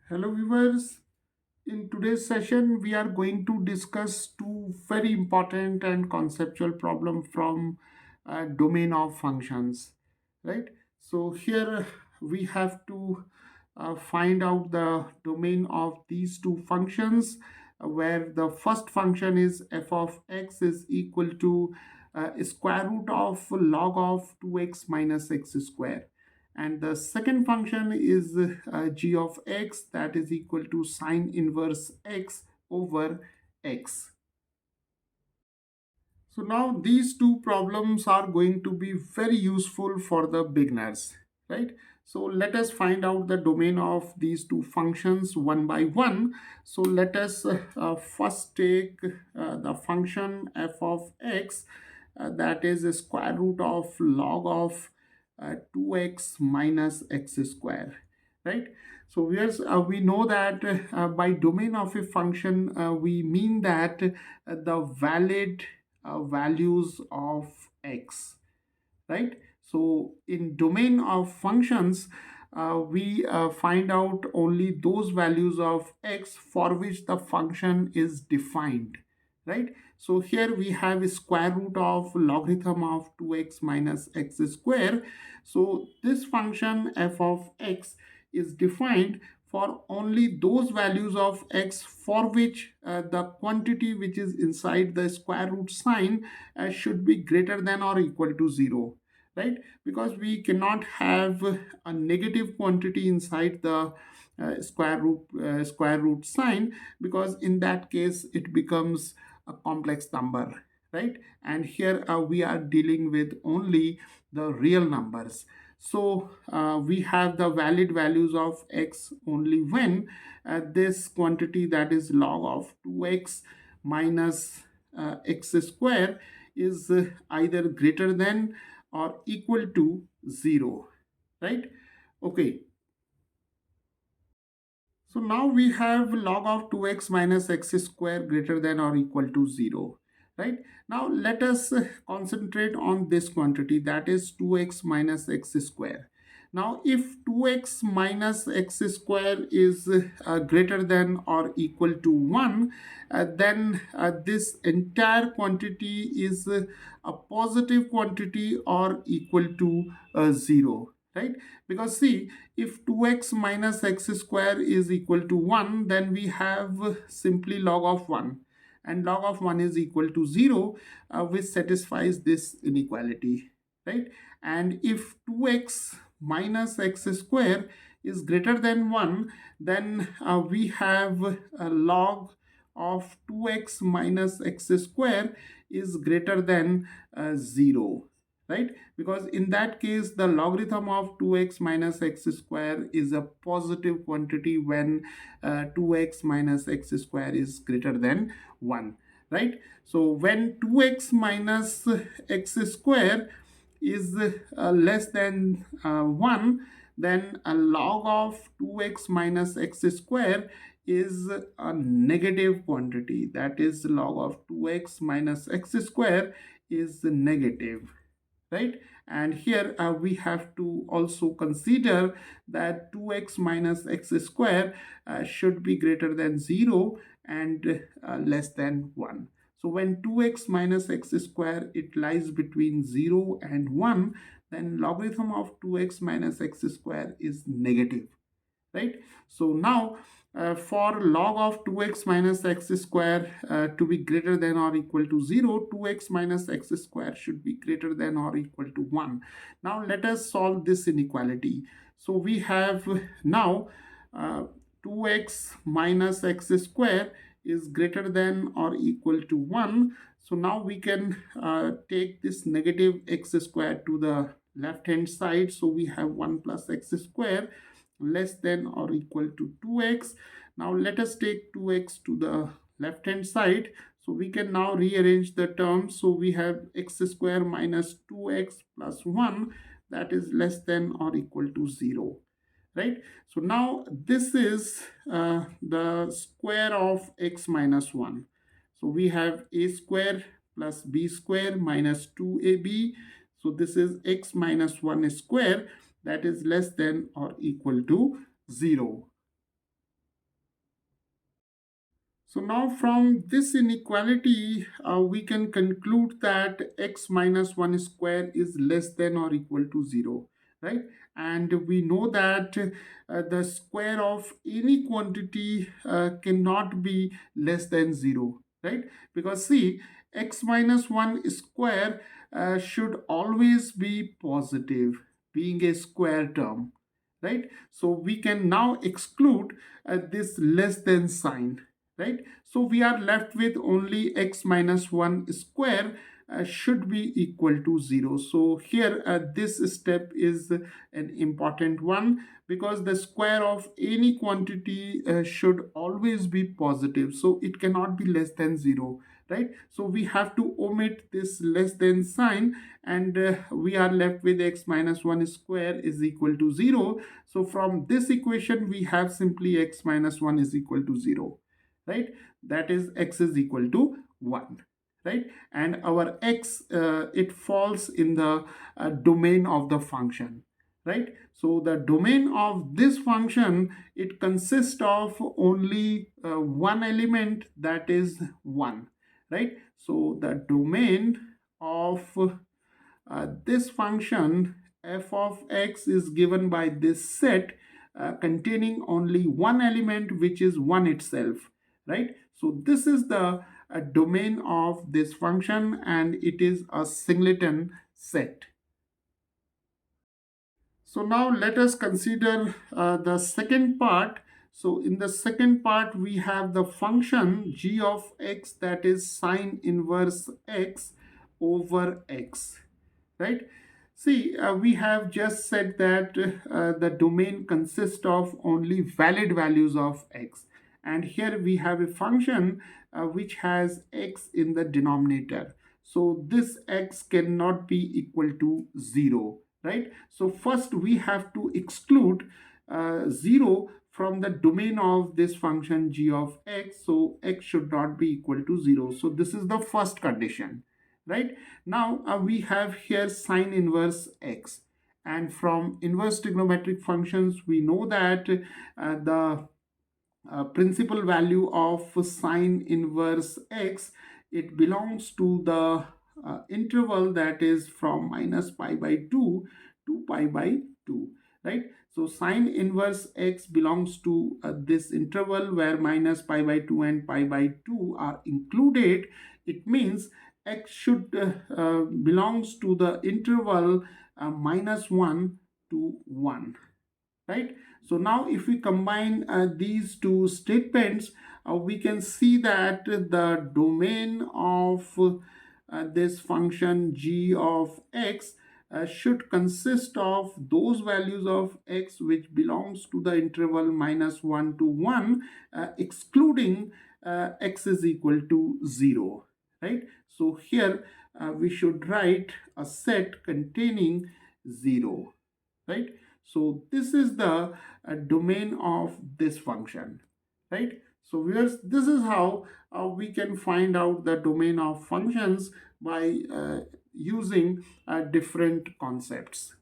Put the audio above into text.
Hello viewers, in today's session we are going to discuss two very important and conceptual problem from domain of functions, right? So here we have to find out the domain of these two functions where the first function is f of x is equal to square root of log of 2x minus x square, and the second function is g of x that is equal to sine inverse x over x. So now these two problems are going to be very useful for the beginners, right? So let us find out the domain of these two functions one by one. So let us first take the function f of x, that is a square root of log of 2x minus x square, right? So we know that by domain of a function we mean that the valid values of x, right? So in domain of functions we find out only those values of x for which the function is defined, right? So here we have a square root of logarithm of 2x minus x square. So this function f of x is defined for only those values of x for which the quantity which is inside the square root sign should be greater than or equal to 0, right? Because we cannot have a negative quantity inside the square root sign, because in that case it becomes a complex number, right? And here we are dealing with only the real numbers. So we have the valid values of x only when this quantity, that is log of 2x minus x square, is either greater than or equal to 0, right? Okay, so now we have log of 2x minus x square greater than or equal to 0, right? Now let us concentrate on this quantity, that is 2x minus x square. Now if 2x minus x square is greater than or equal to 1, then this entire quantity is a positive quantity or equal to 0, right? Because see, if 2x minus x square is equal to 1, then we have simply log of 1, and log of 1 is equal to 0, which satisfies this inequality, right? And if 2x minus x square is greater than 1, then we have a log of 2x minus x square is greater than 0, right? Because in that case the logarithm of 2x minus x square is a positive quantity when 2x minus x square is greater than 1, right? So when 2x minus x square is less than 1, then a log of 2x minus x square is a negative quantity, that is log of 2x minus x square is negative, right? And here we have to also consider that 2x minus x square should be greater than 0 and less than 1. So when 2x minus x square it lies between 0 and 1, then logarithm of 2x minus x square is negative, right? So now for log of 2x minus x square to be greater than or equal to 0, 2x minus x square should be greater than or equal to 1. Now let us solve this inequality. So we have now 2x minus x square is greater than or equal to 1. So now we can take this negative x square to the left hand side. So we have 1 plus x square less than or equal to 2x. Now let us take 2x to the left hand side. So we can now rearrange the terms. So we have x square minus 2x plus 1, that is less than or equal to 0, right? So now this is the square of x minus 1. So we have a square plus b square minus 2ab. So this is x minus 1 square, that is less than or equal to 0. So now from this inequality, we can conclude that x minus 1 square is less than or equal to 0, right? And we know that the square of any quantity cannot be less than 0, right? Because see, x minus 1 square should always be positive, being a square term, right? So we can now exclude this less than sign, right? So we are left with only x minus 1 square should be equal to 0. So here this step is an important one, because the square of any quantity should always be positive, so it cannot be less than 0, right? So we have to omit this less than sign, and we are left with x minus 1 square is equal to 0. So from this equation we have simply x minus 1 is equal to 0, right? That is x is equal to 1, right? And our x it falls in the domain of the function, right? So the domain of this function, it consists of only one element, that is 1, right? So the domain of this function f of x is given by this set containing only one element, which is 1 itself, right? So this is the domain of this function, and it is a singleton set. So now let us consider the second part. So in the second part, we have the function g of x, that is sine inverse x over x, right? See, we have just said that the domain consists of only valid values of x. And here we have a function which has x in the denominator. So this x cannot be equal to 0, right? So first we have to exclude 0 from the domain of this function g of x. So x should not be equal to 0. So this is the first condition, right? Now we have here sine inverse x, and from inverse trigonometric functions we know that the principal value of sine inverse x, it belongs to the interval that is from minus pi by 2 to pi by 2, right? So sine inverse x belongs to this interval where minus pi by 2 and pi by 2 are included. It means x should belongs to the interval minus 1 to 1, right? So now if we combine these two statements, we can see that the domain of this function g of x should consist of those values of x which belongs to the interval minus 1 to 1, excluding x is equal to 0, right? So here we should write a set containing 0, right? So this is the domain of this function, right? So viewers, this is how we can find out the domain of functions by using different concepts.